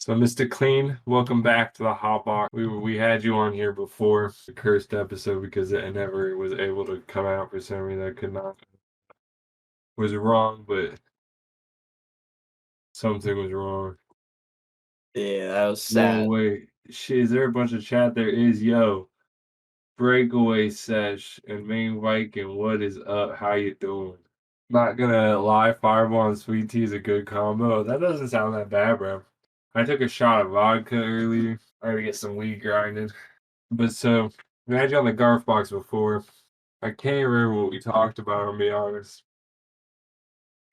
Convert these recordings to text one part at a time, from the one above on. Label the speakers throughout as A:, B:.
A: So, Mr. Clean, welcome back to the Hot Box. We had you on here before the cursed episode because it never was able to come out for some reason. I could not. Was wrong, but something was wrong.
B: Yeah, that was
A: Whoa,
B: sad.
A: wait. Shit, is there a bunch of chat? There is. Yo, breakaway sesh and main Viking. What is up? How you doing? Not gonna lie, Fireball and Sweet Tea is a good combo. That doesn't sound that bad, bro. I took a shot of vodka earlier. I gotta get some weed grinded. But so, we had you on the Garf Box before. I can't remember what we talked about, I'll be honest.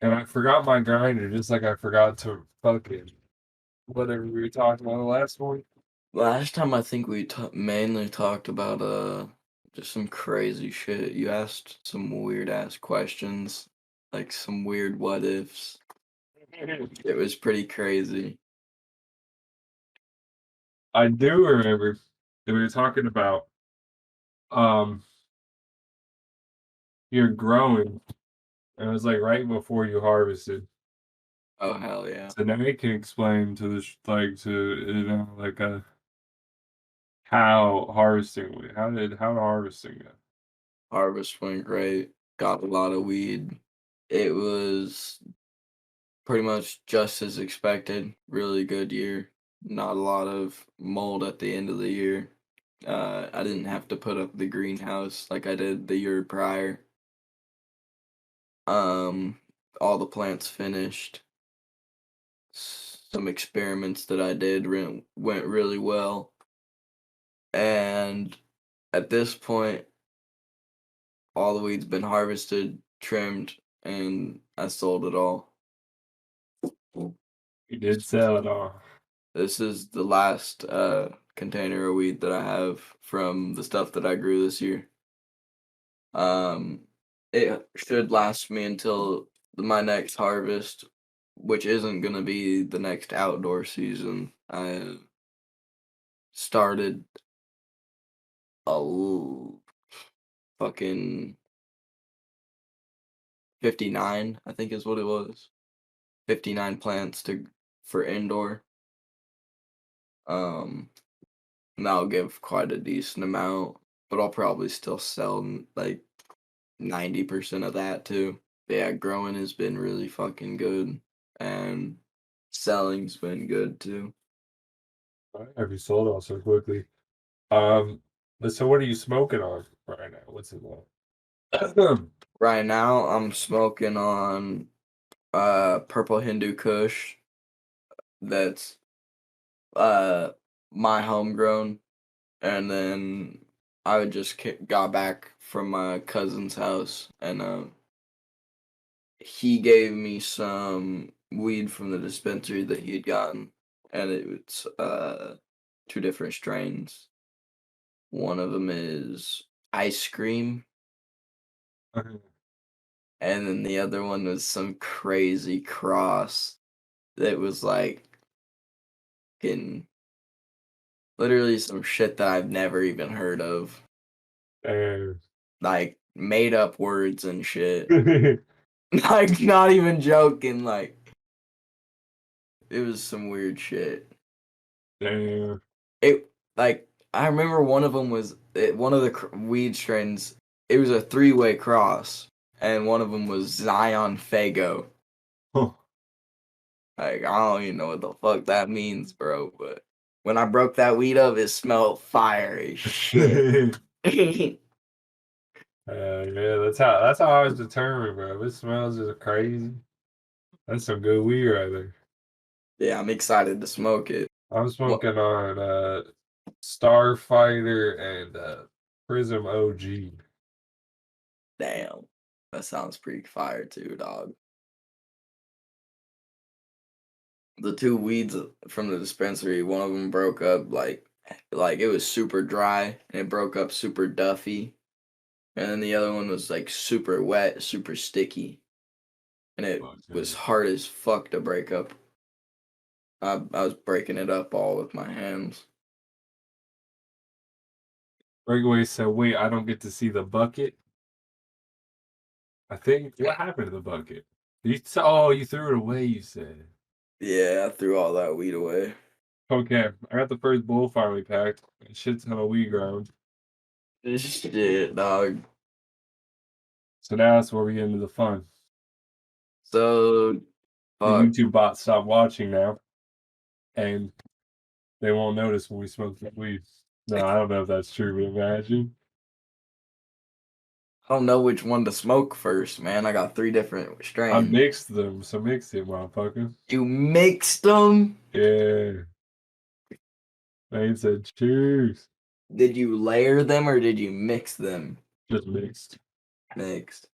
A: And I forgot my grinder, just like I forgot to fucking whatever we were talking about the last one.
B: Last time I think we mainly talked about just some crazy shit. You asked some weird ass questions, like some weird what ifs. It was pretty crazy.
A: I do remember that we were talking about um you're growing, and it was like right before you harvested.
B: Oh hell yeah.
A: So now you can explain to this like to like how harvesting how harvesting go?
B: Harvest went great. Got a lot of weed. It was pretty much just as expected. Really good year. Not a lot of mold at the end of the year. I didn't have to put up the greenhouse like I did the year prior. Um, all the plants finished. Some experiments that I did went really well. And at this point, all the weed's been harvested, trimmed, and I sold it all.
A: You did sell it all.
B: This is the last container of weed that I have from the stuff that I grew this year. It should last me until my next harvest, which isn't gonna be the next outdoor season. I started a fucking 59, I think is what it was. 59 plants for indoor. Um, and that'll give quite a decent amount, but I'll probably still sell like 90% of that too. Yeah, growing has been really fucking good, and selling's been good too.
A: Why have you sold all so quickly? Um, but so what are you smoking on right now? What's it on?
B: Right now, I'm smoking on Purple Hindu Kush. That's uh my homegrown, and then I just got back from my cousin's house, and he gave me some weed from the dispensary that he had gotten, and it's two different strains. One of them is ice cream, and then the other one was some crazy cross that was like in literally some shit that I've never even heard of.
A: And
B: Like made up words and shit. Like not even joking, like it was some weird shit.
A: damn.
B: It like I remember one of them was one of the weed strains. It was a three-way cross, and one of them was Zion Fago.
A: Huh.
B: Like I don't even know what the fuck that means, bro. But when I broke that weed up, it smelled fire as shit.
A: Yeah, that's how I was determined, bro. If it smells just crazy, that's some good weed right there.
B: Yeah, I'm excited to smoke it.
A: I'm
B: What?
A: smoking on Starfighter and Prism OG.
B: Damn, that sounds pretty fire too, dog. The two weeds from the dispensary, one of them broke up like it was super dry and it broke up super duffy, and then the other one was like super wet, super sticky, and it
A: Fuck,
B: was
A: yeah.
B: hard as fuck to break up. I was breaking it up all with my hands.
A: Breakaway said, "Wait, I don't get to see the bucket." I think what happened to the bucket? You threw it away. You said.
B: Yeah, I threw all that weed away.
A: Okay, I got the first bowl finally packed. A shit ton of weed ground.
B: Shit, dog.
A: So now that's where we get into the fun.
B: So,
A: The
B: fuck.
A: YouTube bots stop watching now, and they won't notice when we smoke the weed. No, I don't know if that's true, but imagine.
B: I don't know which one to smoke first, man. I got 3 different
A: I
B: strains.
A: mixed them, so mix it, motherfucker.
B: You mixed them?
A: Yeah. They said cheers.
B: Did you layer them or did you mix them?
A: Just mixed.
B: Mixed.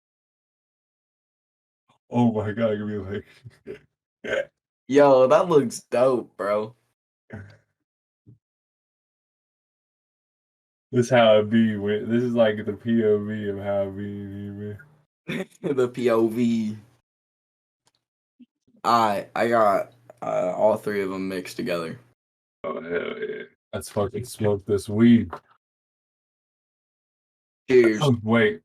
A: Oh my god, I could be like
B: Yo, that looks dope, bro.
A: this how it be. This is like the POV of how it be.
B: The POV. I got all 3 of them mixed together.
A: Oh hell yeah. Let's fucking smoke this weed.
B: Cheers.
A: Wait.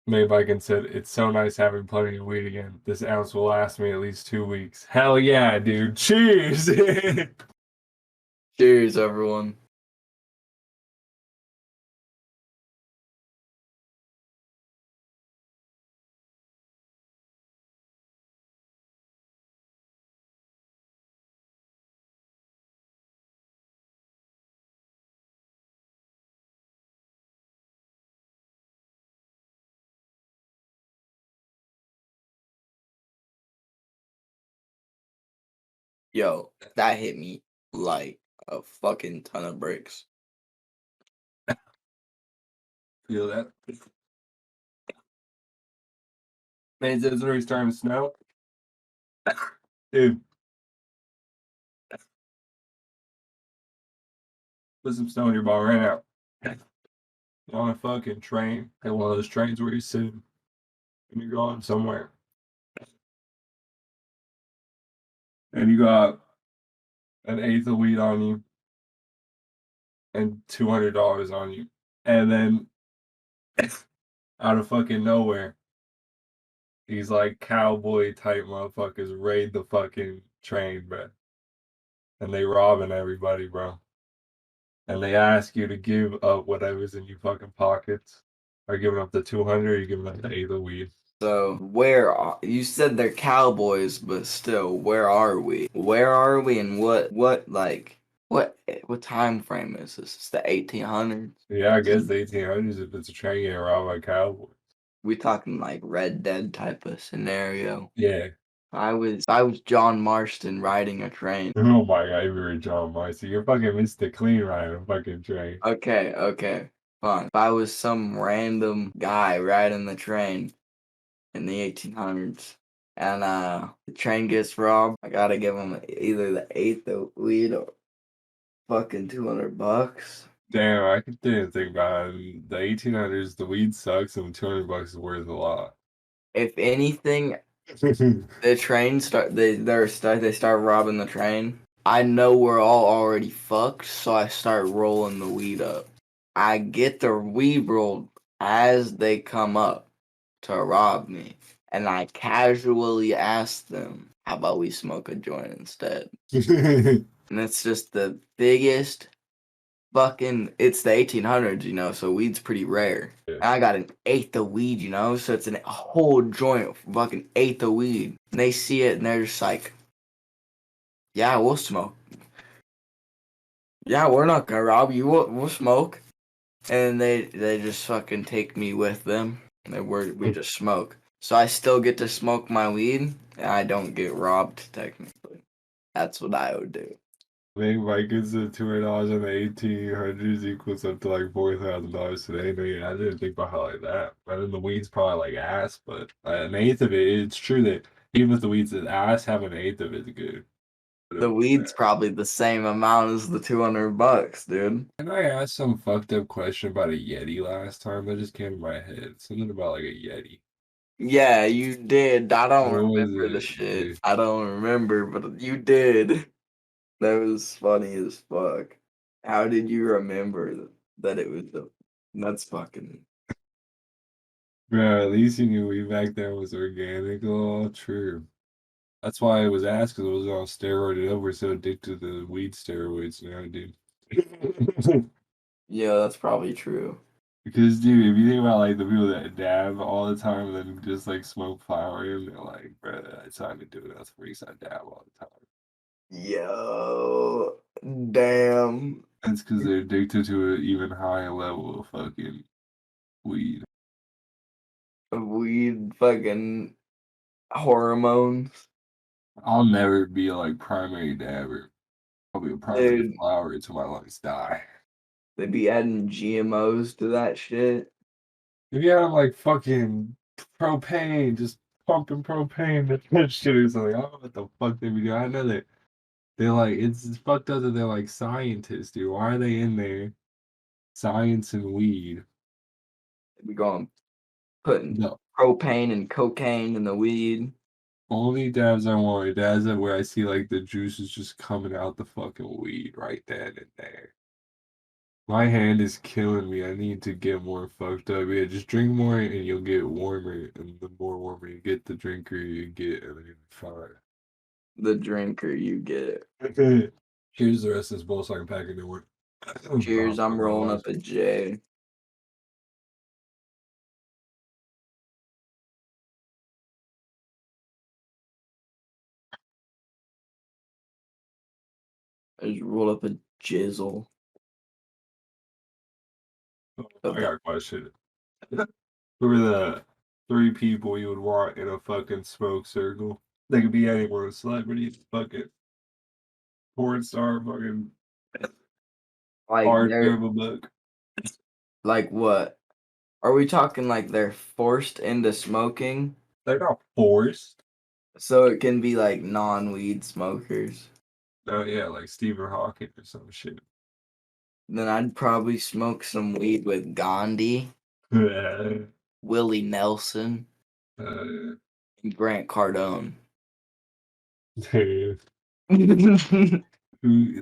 A: Maybe I can said it's so nice having plenty of weed again. This ounce will last me at least 2 weeks. Hell yeah, dude. Cheers.
B: Cheers, everyone. Yo, that hit me like a fucking ton of bricks.
A: Feel that? Man, it's already starting to snow. Dude, put some snow in your ball right now. On a fucking train. Like one of those trains where you're sitting and you're going somewhere. And you got an eighth of weed on you and $200 on you. And then out of fucking nowhere, these like cowboy type motherfuckers raid the fucking train, bro. And they robbing everybody, bro. And they ask you to give up whatever's in your fucking pockets. Are you giving up the 200 or you giving up the eighth of weed?
B: So, you said they're cowboys, but still, where are we? Where are we and what time frame is this? It's the 1800s?
A: Yeah, I guess the 1800s if it's a train getting robbed by cowboys.
B: We talking like Red Dead type of scenario.
A: Yeah.
B: I was John Marston riding a train.
A: Oh my god, you're John Marcy. You're fucking Mr. Clean riding a fucking train.
B: Okay, fine. If I was some random guy riding the train in the 1800s and the train gets robbed, I gotta give him either the eighth of weed or fucking $200.
A: Damn, I didn't think about it. The 1800s, the weed sucks and $200 is worth a lot.
B: If anything, the train they start robbing the train. I know we're all already fucked, so I start rolling the weed up. I get the weed rolled as they come up to rob me, and I casually ask them, "How about we smoke a joint instead?" And it's just the biggest fucking. It's the 1800s, so weed's pretty rare.
A: Yeah.
B: And I got an eighth of weed, so it's a whole joint, fucking eighth of weed. And they see it and they're just like, "Yeah, we'll smoke. Yeah, we're not gonna rob you. We'll smoke." And they just fucking take me with them. We just smoke. So I still get to smoke my weed, and I don't get robbed technically. That's what I would do.
A: I think like it's $200 in the 1800s equals up to like $4,000 today. No, yeah, I didn't think about it like that. But then the weed's probably like ass, but an eighth of it, it's true that even if the weed's is ass, having an eighth of it is good.
B: The weed's probably the same amount as the $200, dude.
A: And I asked some fucked up question about a Yeti last time that just came to my head. Something about like a Yeti.
B: Yeah, you did. I don't
A: What was
B: remember the
A: it?
B: shit. I don't remember, but you did. That was funny as fuck. How did you remember that it was the? That's fucking.
A: Bro, at least you knew weed back then was organic. Oh, true. That's why I was asked because I was on steroid and we're so addicted to the weed steroids now, dude.
B: Yeah, that's probably true.
A: Because, dude, if you think about like the people that dab all the time and then just like smoke flower, and they're like, bro, it's time to do it. That's the reason I dab all the time.
B: Yo, damn.
A: That's because they're addicted to an even higher level of fucking weed.
B: Weed fucking hormones.
A: I'll never be like primary dabber. I'll be a primary
B: Dude,
A: flower until my lungs die.
B: they be adding GMOs to that shit.
A: If you have like fucking propane, just pumping propane, that shit or something. I don't know what the fuck they be doing. I know that they're like, it's fucked up that they're like scientists, dude. Why are they in there? Science and weed.
B: They be going putting
A: The
B: propane and cocaine in the weed.
A: only dabs I want are dabs that where I see like the juice is just coming out the fucking weed right then and there. My hand is killing me. I need to get more fucked up. Yeah, just drink more and you'll get warmer. And the more warmer you get, the drinker you get, and then you'll be fine.
B: The drinker you get.
A: Here's the rest of this bowl so I can pack a new one.
B: Cheers, I'm rolling up a J. I just roll up a jizzle.
A: I got a question. Who are the three people you would want in a fucking smoke circle? They could be anyone, celebrity, fucking porn star, fucking
B: Like
A: author
B: they're
A: of a book.
B: like what? Are we talking like they're forced into smoking?
A: They're not forced.
B: So it can be like non-weed smokers.
A: Oh yeah, like Stephen Hawking or some shit.
B: Then I'd probably smoke some weed with Gandhi,
A: uh,
B: Willie Nelson, and Grant Cardone.
A: dude,
B: The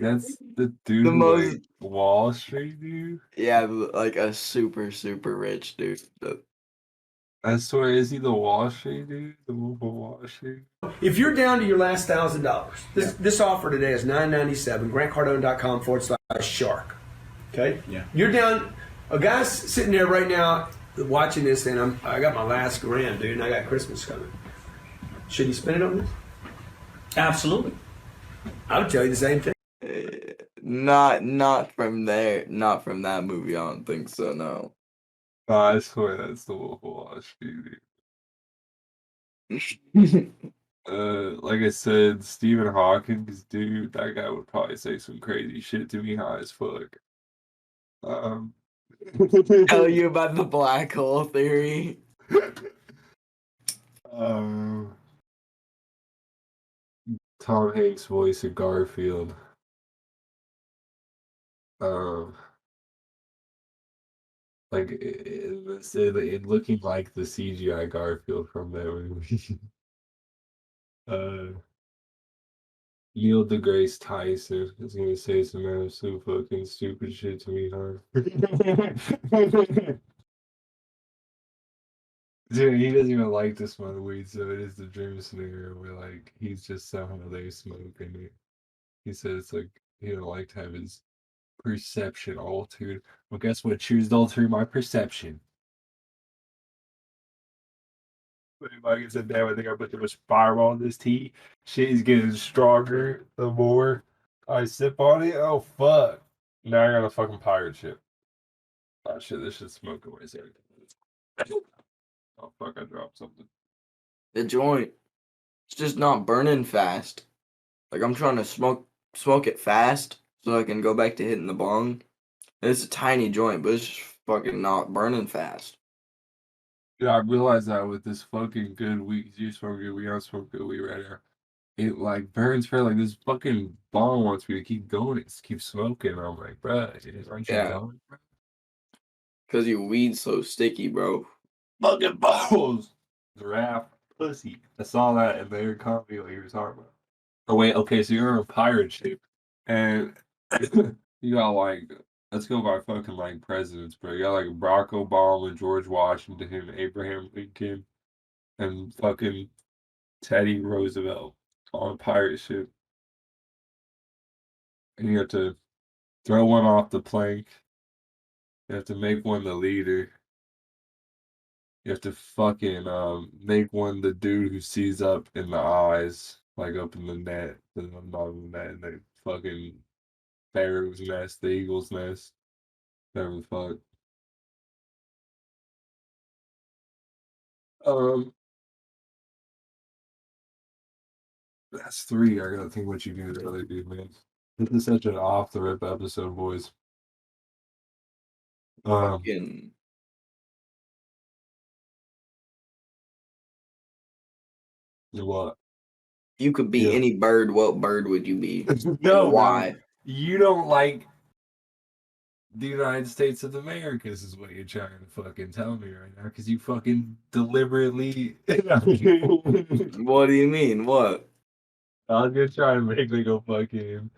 A: that's the dude who
B: most,
A: like Wall Street, dude.
B: yeah, like a super, super rich dude.
A: I swear, is he the Wall Street dude? The Wolf of Wall Street?
C: If you're down to your last $1,000, this offer today is $9.97. GrantCardone.com/shark. Okay?
D: Yeah.
C: You're down. A guy's sitting there right now watching this, and I got my last grand, dude, and I got Christmas coming. Should you spend it on this?
D: Absolutely.
C: I would tell you the same thing.
B: Not from there. Not from that movie. I don't think so. No.
A: I swear that's the Wolf of Wall Street, dude. Like I said, Stephen Hawking's dude, that guy would probably say some crazy shit to me high as fuck. Um,
B: Tell you about the black hole theory.
A: um, Tom Hanks' voice of Garfield. Um, like it looking like the CGI Garfield from that movie. Neil deGrasse Tyson is gonna say some absolute fucking stupid shit to me, huh? Dude, he doesn't even like to smoke weed, so it is the dream scenario where like he's just somehow there smoking it. He said it's like he don't like to have his perception altered. Well, guess what? Choose to alter my perception. Like I said, damn, I think I put too much fireball in this tea. Shit is getting stronger the more I sip on it. Oh fuck! Now I got a fucking pirate ship. Oh shit, this shit's smoking away. Oh fuck, I dropped something.
B: The joint. It's just not burning fast. Like I'm trying to smoke it fast so I can go back to hitting the bong. It's a tiny joint, but it's just fucking not burning fast.
A: Yeah, I realized that with this fucking good weed, you smoke good weed, I smoke good weed right now. It like burns for like this fucking bong wants me to keep going, it keep smoking. I'm like, bruh, aren't you
B: Yeah,
A: done?
B: cause your weed's so sticky, bro.
A: Fucking balls. Giraffe pussy. I saw that in their comedy like you were talking about. Oh wait, okay, so you're in a pirate ship and you got like let's go by fucking like presidents, bro. You got like Barack Obama, George Washington, Abraham Lincoln, and fucking Teddy Roosevelt. on a pirate ship. And you have to throw one off the plank. You have to make one the leader. You have to fucking make one the dude who sees up in the eyes, like up in the net, not in the net, in the fucking Pharaoh's nest, the eagle's nest, whatever the fuck. Um, that's three. I gotta think what you do the other dude, man. This is such an off the rip episode, boys.
B: Fucking
A: What?
B: you could be
A: Yeah.
B: any bird. What bird would you be?
A: No,
B: And why?
A: man. You don't like the United States of America, is what you're trying to fucking tell me right now, because you fucking deliberately.
B: What do you mean? What?
A: I was gonna try and make like a fucking.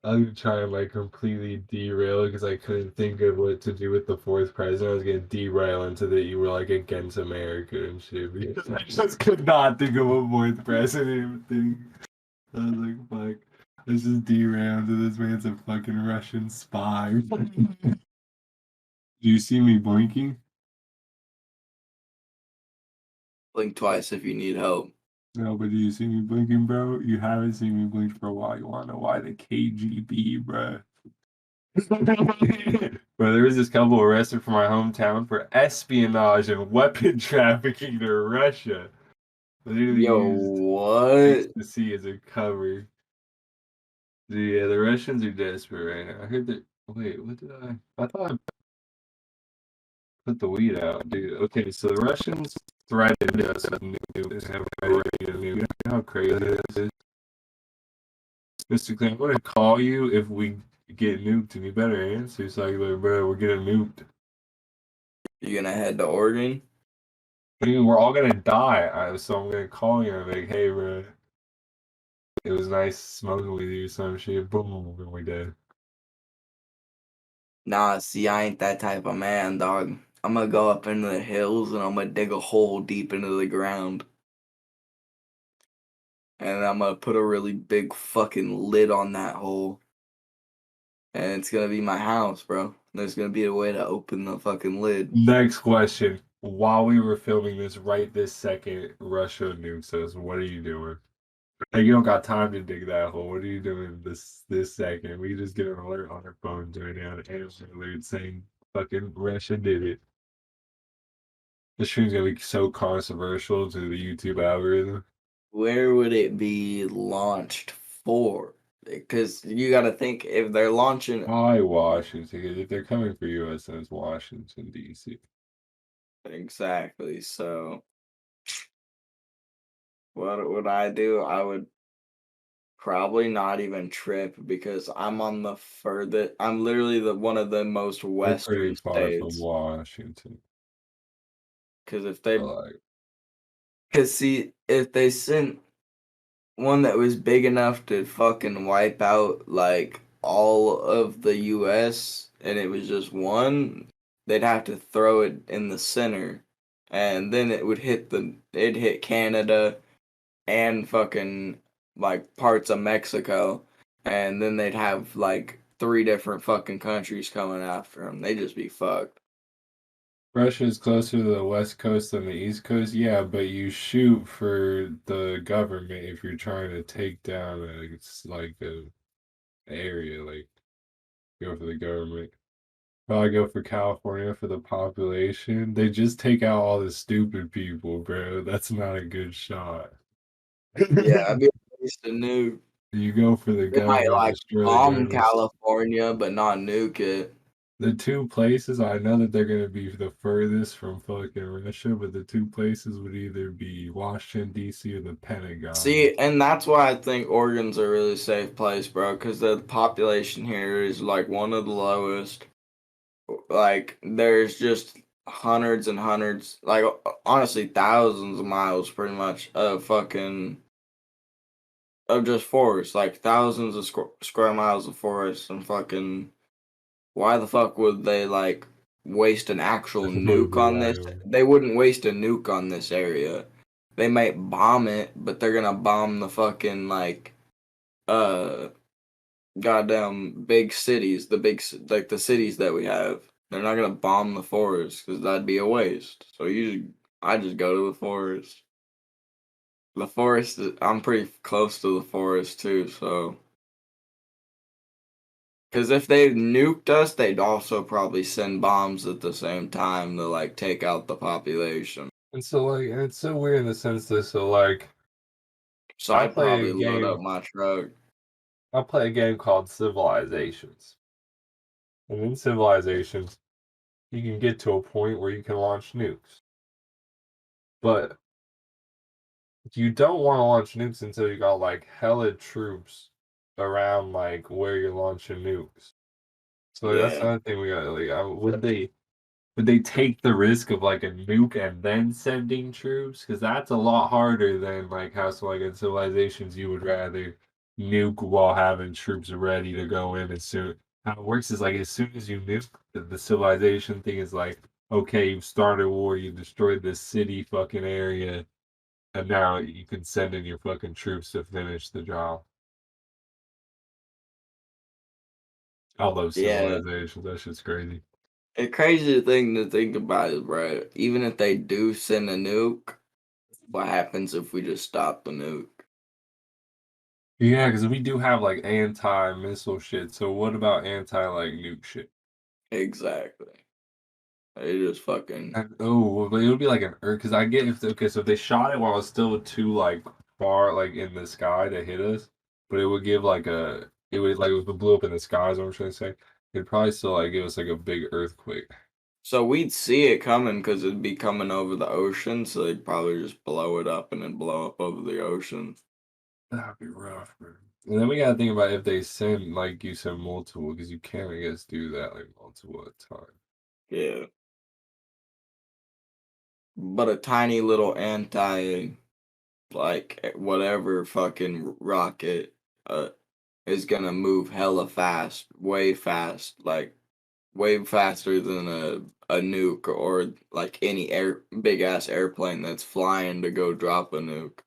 A: I was gonna try and like completely derail because I couldn't think of what to do with the fourth president. I was gonna derail into that you were like against America and shit because I just could not think of a fourth president thing. I was like, fuck. Let's just derail into this man's a fucking Russian spy. Do you see me blinking?
B: Blink twice if you need help.
A: No, but do you see me blinking, bro? You haven't seen me blink for a while. You wanna know why? The KGB, bro. Bro, there was this couple arrested from my hometown for espionage and weapon trafficking to Russia. Literally
B: Yo,
A: used
B: what?
A: ecstasy as a cover. Yeah, the Russians are desperate right now. I heard that. Wait, what did I thought I put the weed out, dude. Okay, so the Russians threatened us with nukes. You know how crazy this is? Basically, I'm gonna call you if we get nuked, and you better answer. So like, bro, we're getting nuked.
B: You gonna head to Oregon?
A: I mean, we're all gonna die. So I'm gonna call you and be like, hey, bro, it was nice smoking with you. Some shit. Boom, and we dead.
B: Nah, see, I ain't that type of man, dog. I'm gonna go up into the hills and I'm gonna dig a hole deep into the ground. And I'm gonna put a really big fucking lid on that hole. And it's gonna be my house, bro. There's gonna be a way to open the fucking lid.
A: Next question. While we were filming this right this second, Russia nukes us. What are you doing? Like, you don't got time to dig that hole. What are you doing this second? We just get an alert on our phones right now. An Amazon alert saying fucking Russia did it. This stream's gonna be so controversial to the YouTube algorithm.
B: Where would it be launched for? Because you gotta think if they're launching.
A: Why Washington? Because if they're coming for US, then it's Washington, D.C.
B: Exactly. So, what would I do? I would probably not even trip because I'm on the furthest. I'm literally one of the most
A: We're
B: western
A: pretty far from
B: states.
A: Washington.
B: Because if they,
A: Like,
B: because see, if they sent one that was big enough to fucking wipe out like all of the U.S. and it was just one, they'd have to throw it in the center, and then it'd hit Canada and fucking like parts of Mexico, and then they'd have like three different fucking countries coming after them. They'd just be fucked.
A: Russia is closer to the West Coast than the East Coast, yeah, but you shoot for the government if you're trying to take down a area, like go for the government. Probably go for California for the population. They just take out all the stupid people, bro. That's not a good shot.
B: Yeah, I'd be ready to nuke.
A: You go for the
B: They might
A: government,
B: like
A: destroy the
B: bomb
A: government.
B: California, but not nuke it.
A: The two places, I know that they're gonna be the furthest from fucking Russia, but the two places would either be Washington D.C. or the Pentagon.
B: See, and that's why I think Oregon's a really safe place, bro, because the population here is like one of the lowest. Like, there's just hundreds and hundreds, like, honestly, thousands of miles pretty much of fucking, of just forest, like, thousands of square miles of forest, and fucking, why the fuck would they, like, waste an actual nuke on this? They wouldn't waste a nuke on this area. they might bomb it, but they're gonna bomb the fucking like goddamn big cities, like the cities that we have. They're not gonna bomb the forest because that'd be a waste. So I just go to the forest. The forest, I'm pretty close to the forest too, so. Because if they nuked us, they'd also probably send bombs at the same time to like take out the population.
A: And so like it's so weird in the sense that so like
B: So
A: I
B: I'd
A: play
B: probably
A: a
B: load up
A: game
B: my truck.
A: I play a game called Civilizations. And in Civilizations, you can get to a point where you can launch nukes. But you don't want to launch nukes until you got like hella troops around like where you're launching nukes. So like, that's
B: Yeah,
A: another thing we got. Like, would they take the risk of like a nuke and then sending troops? Because that's a lot harder than like how so like in Civilizations you would rather nuke while having troops ready to go in as soon. How it works is like as soon as you nuke, the civilization thing is like, okay, you've started a war, you destroyed this city fucking area, and now you can send in your fucking troops to finish the job. I love
B: yeah.
A: Civilizations. That shit's crazy.
B: A crazy thing to think about is, bro, even if they do send a nuke, what happens if we just stop the nuke?
A: Yeah, because we do have like anti-missile shit. So what about anti like nuke shit?
B: Exactly. They just fucking.
A: And, oh, but it would be like an Earth. Because I get if okay, so if they shot it while it's still too like far like in the sky to hit us, but it would give like a it would like if it blew up in the sky. Is what I'm trying to say. It'd probably still like give us like a big earthquake.
B: So we'd see it coming because it'd be coming over the ocean, so they'd probably just blow it up and then blow up over the ocean.
A: That'd be rough, man. And then we gotta think about if they send like you said multiple, because you can I guess do that like multiple at a time.
B: Yeah. But a tiny little whatever fucking rocket uh is gonna move hella fast, way fast, like way faster than a nuke or like any big ass airplane that's flying to go drop a nuke.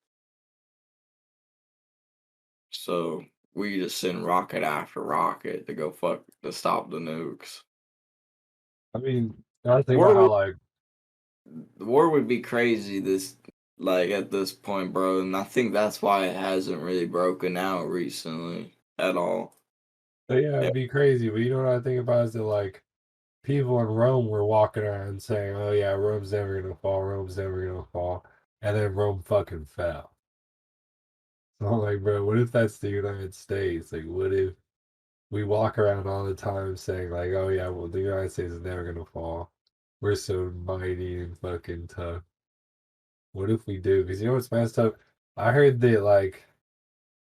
B: So we just send rocket after rocket to go fuck to stop the nukes.
A: I mean, I think
B: War
A: about how
B: would
A: like
B: war would be crazy this like at this point, bro, and I think that's why it hasn't really broken out recently at all.
A: but yeah,
B: Yeah,
A: it'd be crazy. But you know what I think about is that like people in Rome were walking around saying, "Oh yeah, Rome's never gonna fall. Rome's never gonna fall," and then Rome fucking fell. So I'm like, bro, what if that's the United States? Like, what if we walk around all the time saying like, "Oh yeah, well the United States is never gonna fall. We're so mighty and fucking tough." What if we do? Because you know what's messed up? I heard that like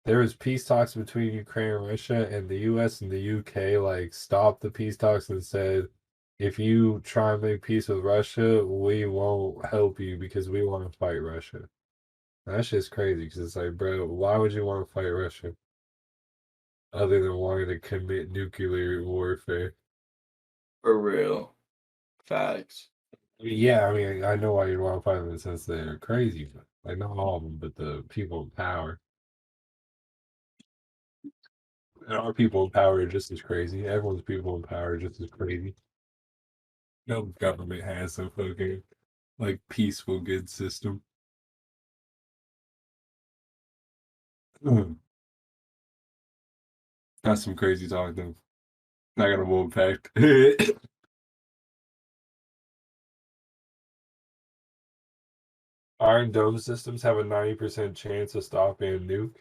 A: there was peace talks between Ukraine and Russia, and the U.S. and the UK like stopped the peace talks and said, if you try and make peace with Russia, we won't help you because we want to fight Russia. That's just crazy because it's like, bro, why would you want to fight Russia other than wanting to commit nuclear warfare?
B: for real. Facts.
A: I mean, yeah, I mean, I know why you'd want to fight them in the sense they're crazy, but like not all of them, but the people in power. And our people in power are just as crazy. Everyone's people in power are just as crazy. No government has a fucking like peaceful good system. That's some crazy talk though. Not gonna move fact. Iron Dome systems have a 90% chance of stopping a nuke.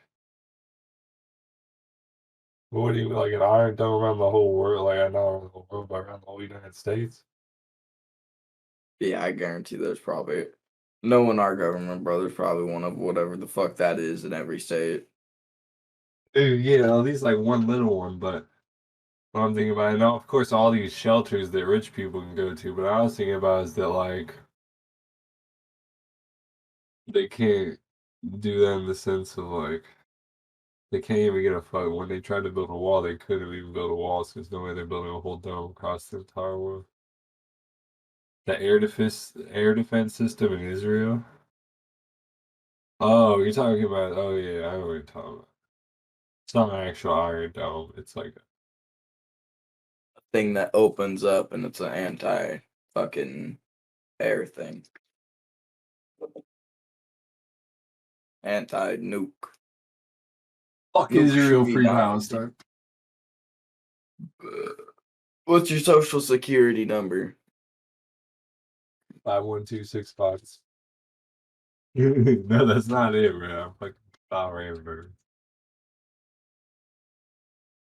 A: What do you like an Iron Dome around the whole world? Like I know around the whole world, but around the whole United States.
B: Yeah, I guarantee there's probably no in our government, bro. There's probably one of whatever the fuck that is in every state.
A: Dude, yeah, at least like one little one, but what I'm thinking about, and of course all these shelters that rich people can go to, but I was thinking about is that like they can't do that in the sense of like they can't even get a fuck. When they tried to build a wall, they couldn't even build a wall because no way they're building a whole dome across the entire world. The air defense system in Israel. Oh, you're talking about. Oh yeah, I know what you're talking about. It's not an actual Iron Dome. It's like
B: Thing that opens up and it's an anti fucking air thing. Anti nuke.
A: fuck
B: Nuke
A: Israel
B: should be
A: free
B: down.
A: Palestine.
B: What's your social security number?
A: 51265. No, that's not it, bro. I'm fucking Power Rambo.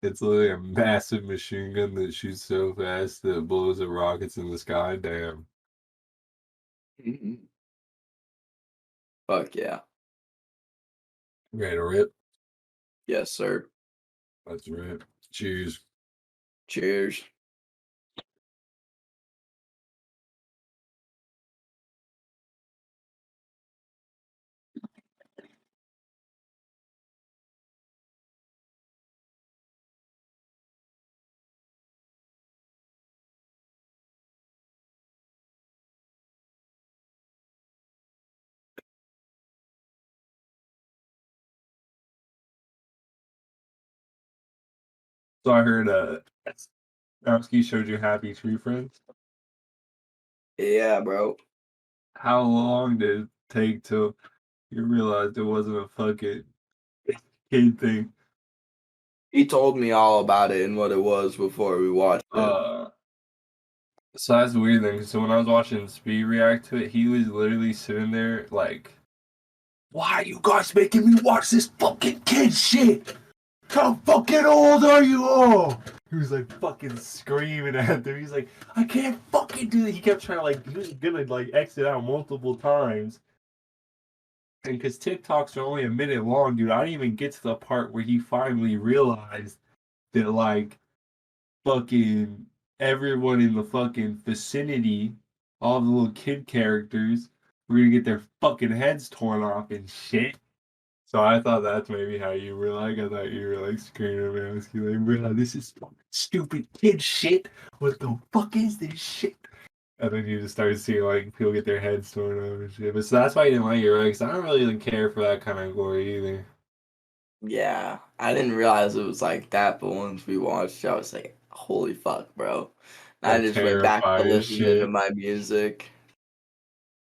A: It's literally a massive machine gun that shoots so fast that it blows up rockets in the sky. Damn.
B: Fuck yeah.
A: Ready to rip?
B: Yes, sir.
A: Let's rip. Cheers.
B: Cheers.
A: So I heard Namsky showed you Happy Tree Friends.
B: Yeah, bro.
A: How long did it take till you realized it wasn't a fucking kid thing?
B: He told me all about it and what it was before we watched it.
A: So that's the weird thing. So when I was watching Speed react to it, he was literally sitting there like, "Why are you guys making me watch this fucking kid shit? How fucking old are you all?" He was like fucking screaming at them. He's like, "I can't fucking do that." He kept trying to like, he was gonna like exit out multiple times. And because TikToks are only a minute long, dude, I didn't even get to the part where he finally realized that like fucking everyone in the fucking vicinity, all the little kid characters, were gonna get their fucking heads torn off and shit. So I thought that's maybe how you were like. I thought you were like screaming and asking, like, bro, this is fucking stupid kid shit. What the fuck is this shit? And then you just started seeing like people get their heads torn off and shit. But so that's why you didn't like it, right? Because I don't really care for that kind of gore either.
B: Yeah, I didn't realize it was like that, but once we watched it, I was like, holy fuck, bro. And I
A: That
B: just went back to
A: terrifying
B: listening to
A: shit.
B: my music.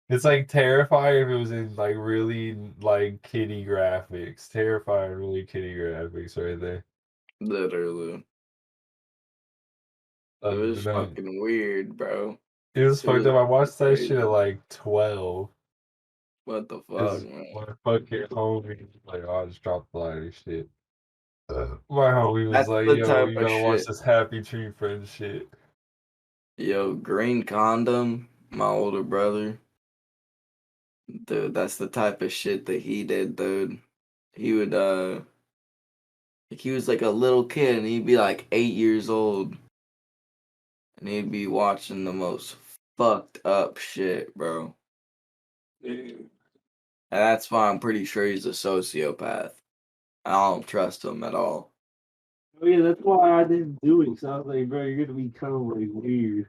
A: It's like terrifying if it was in like really like kiddie graphics. Terrifying, really kiddie graphics right there.
B: Literally. It was
A: No,
B: fucking weird, bro.
A: it was
B: It
A: fucked
B: was
A: up. I watched that shit
B: crazy.
A: at like 12.
B: What the fuck,
A: Cause
B: man?
A: my fucking homie was like, oh, I just dropped the light and shit. My homie was
B: That's
A: like,
B: the
A: yo,
B: type
A: you
B: of
A: gotta watch
B: shit.
A: this Happy Tree Friend shit.
B: Yo, Green Condom, my older brother. Dude, that's the type of shit that he did, dude. He would, like he was like a little kid and he'd be like 8 years old. And he'd be watching the most fucked up shit, bro. And that's why I'm pretty sure he's a sociopath. I don't trust him at all.
A: Oh yeah, that's why I didn't do it. So I was like, bro, you're gonna be kind of like weird.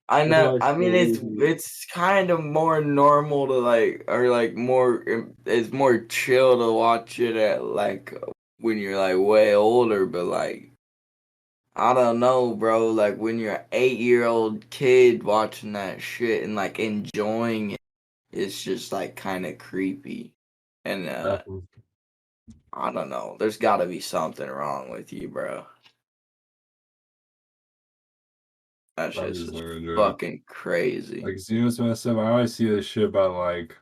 B: I
A: That's why
B: know.
A: I
B: I mean,
A: stayed with you.
B: it's kind of more normal to like, or like more. It's more chill to watch it at like when you're like way older. But like, I don't know, bro. Like when you're an 8-year-old kid watching that shit and like enjoying it, it's just like kind of creepy. And
A: Definitely.
B: I don't know. There's got to be something wrong with you, bro. That
A: I
B: shit's
A: just
B: just
A: never enjoyed it.
B: fucking crazy.
A: Like, you know what's messed up? I always see this shit about like,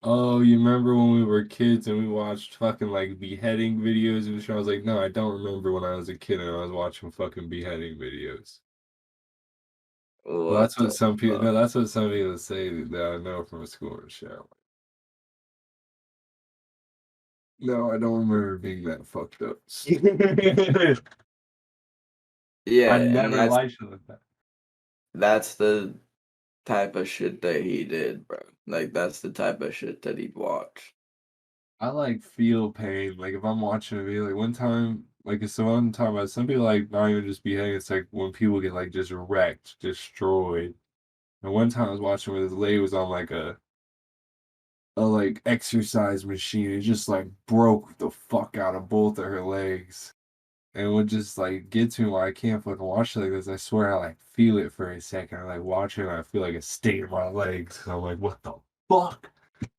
A: oh, you remember when we were kids and we watched fucking like beheading videos and shit? I was like, no, I don't remember when I was a kid and I was watching fucking beheading videos. Well,
B: What
A: that's what
B: the
A: some people.
B: fuck?
A: No, that's what some people say that I know from school and shit. No, I don't remember being that fucked up.
B: Yeah,
A: I
B: and
A: never liked shit like that.
B: that's the type of shit that he did, bro. Like that's the type of shit that he'd watch.
A: I like feel pain. Like if I'm watching a video, like one time, like it's the one time about some people like not even just beheading. It's like when people get like just wrecked, destroyed. And one time I was watching where this lady was on like a like exercise machine. It just like broke the fuck out of both of her legs. And would just like get to me where I can't fucking watch it like this. I swear I like feel it for a second. I like watch it and I feel like a stain in my legs. And I'm like, what the fuck?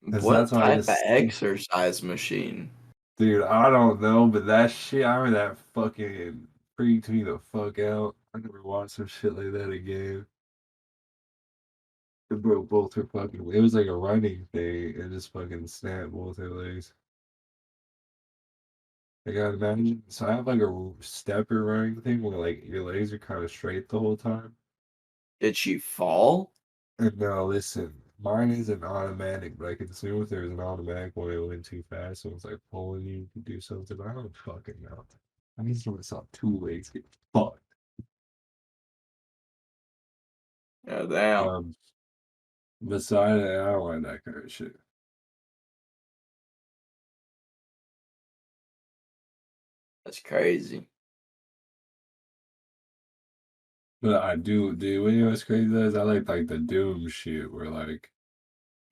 A: Because
B: What
A: that's why I
B: type of
A: just
B: exercise machine?
A: dude, I don't know, but that shit, I remember that fucking freaked me the fuck out. I never watched some shit like that again. It broke both her fucking. It was like a running thing. It just fucking snapped both her legs. I gotta imagine. So I have like a stepper running thing where like your legs are kind of straight the whole time.
B: Did she fall?
A: And no, listen, mine is an automatic, but I can assume if there's an automatic when it went too fast, so it's like pulling you to do something. I don't fucking know. I just want to saw two legs get fucked.
B: Yeah, damn.
A: Beside that, I don't like that kind of shit.
B: That's crazy.
A: But I do, dude. You know what's crazy though is I like the Doom shit where like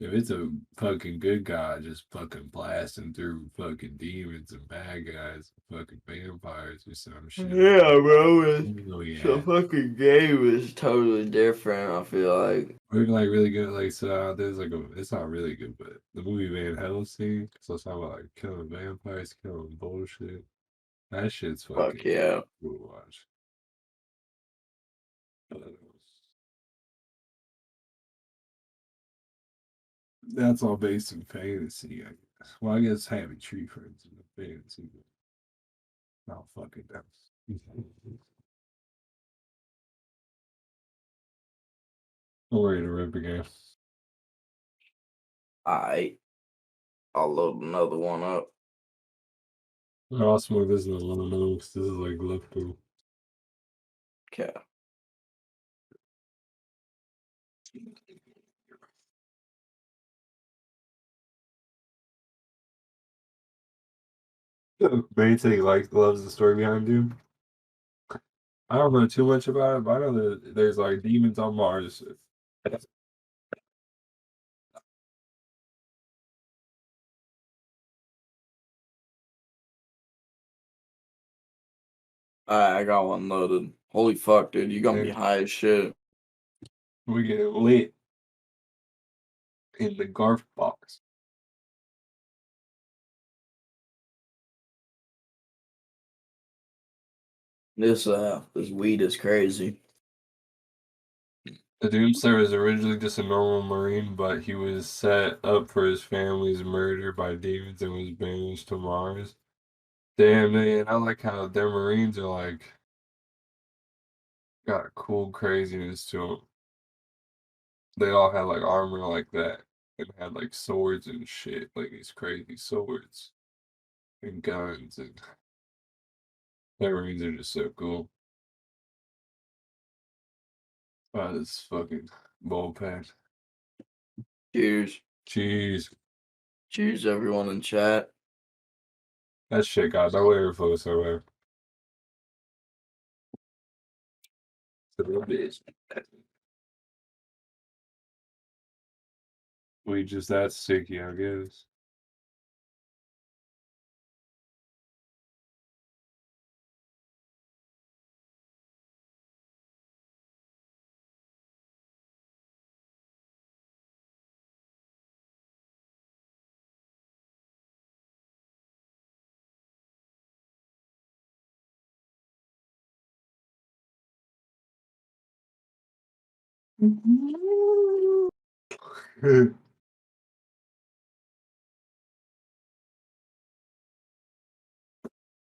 A: if it's a fucking good guy just fucking blasting through fucking demons and bad guys, fucking vampires or some shit.
B: Yeah, bro.
A: Oh
B: The
A: yeah.
B: fucking game is totally different, I feel like.
A: Or even like really good, like so there's like it's not really good, but the movie Van Helsing, so it's not about like killing vampires, killing bullshit. That shit's
B: Fuck
A: fucking
B: yeah.
A: cool to watch. That's all based in fantasy, I guess. Well, I guess having tree friends in the fantasy, but not fucking them. I'm ready to rip again.
B: Alright. I'll load another one up.
A: Also, this is one of those. This is like leftover.
B: Okay.
A: Maintain like loves the story behind Doom. I don't know too much about it, but I know that there's like demons on Mars.
B: Alright, I got one loaded. Holy fuck, dude. You gonna be
A: And
B: high as shit.
A: we get lit in the Garf Box.
B: This weed is crazy.
A: The Doomslayer was originally just a normal Marine, but he was set up for his family's murder by demons and was banished to Mars. Damn, man, I like how their Marines are like got a cool craziness to them. They all had like armor like that and had like swords and shit, like these crazy swords and guns, and their Marines are just so cool. Wow, this fucking ball pack.
B: Cheers.
A: Jeez,
B: Cheers, everyone in chat.
A: that shit got no info somewhere. Son of a bitch. We just that sticky, I guess.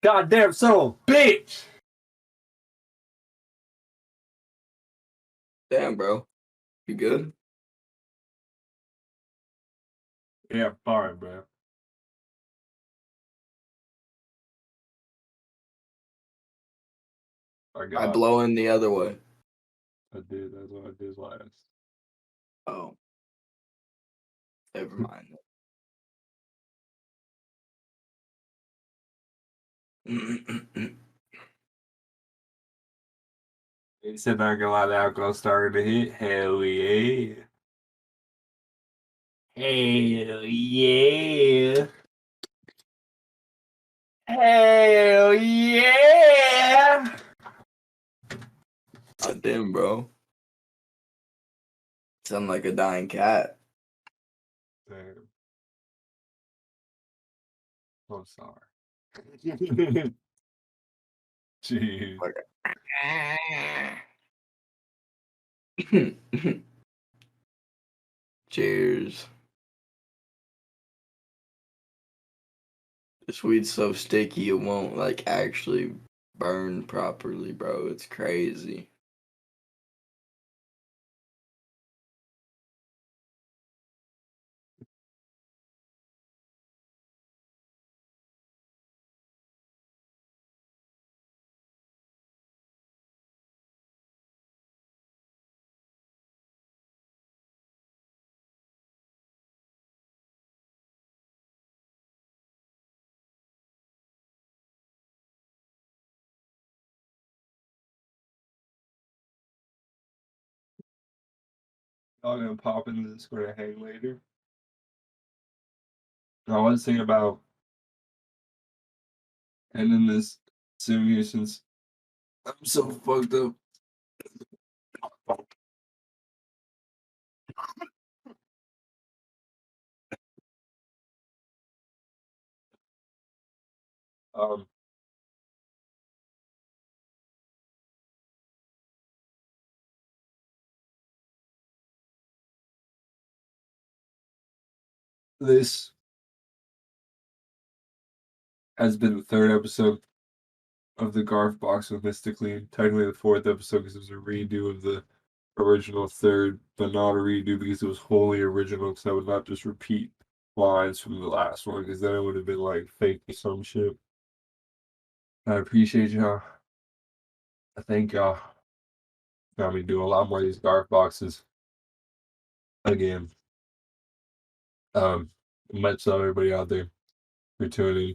A: Goddamn son of a bitch!
B: Damn, bro. You good?
A: Yeah, fine, bro. I
B: I
A: got.
B: blow in the other way.
A: I did. That's what I did last.
B: Oh, never mind.
A: He said not gonna lie, the alcohol started to hit. Hell yeah. Hell yeah. Hell yeah.
B: Oh, damn, bro. Sound like a dying cat.
A: Damn. I'm sorry. Jeez.
B: Cheers. This weed's so sticky it won't like actually burn properly, bro. It's crazy.
A: Y'all gonna pop into this square and hang later? I was thinking about ending this soon here since I'm so fucked up. Um, this has been the third episode of the Garf Box with Mystically. Technically the fourth episode because it was a redo of the original third, but not a redo because it was wholly original because I would not just repeat lines from the last one because then it would have been like fake or some shit. I appreciate y'all. I thank y'all. Got me doing a lot more of these Garf Boxes. Again. Much love everybody out there for tuning.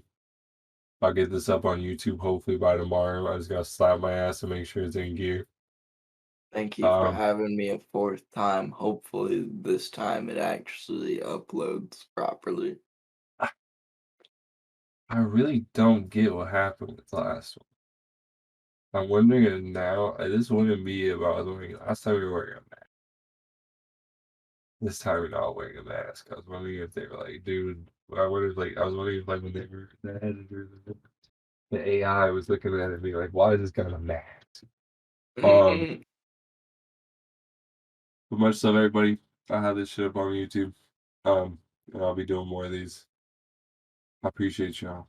A: I'll get this up on YouTube hopefully by tomorrow. I just gotta slap my ass and make sure it's in gear.
B: Thank you for having me a fourth time. Hopefully this time it actually uploads properly.
A: I really don't get what happened with the last one. I'm wondering if now, this wouldn't be about I was wondering last time we were wearing a mask. This time we're not wearing a mask. I was wondering if they were like, dude, I was wondering if like when they were the editor, the AI was looking at it and being like, why is this guy a mask? But much love everybody. I have this shit up on YouTube. And I'll be doing more of these. I appreciate y'all.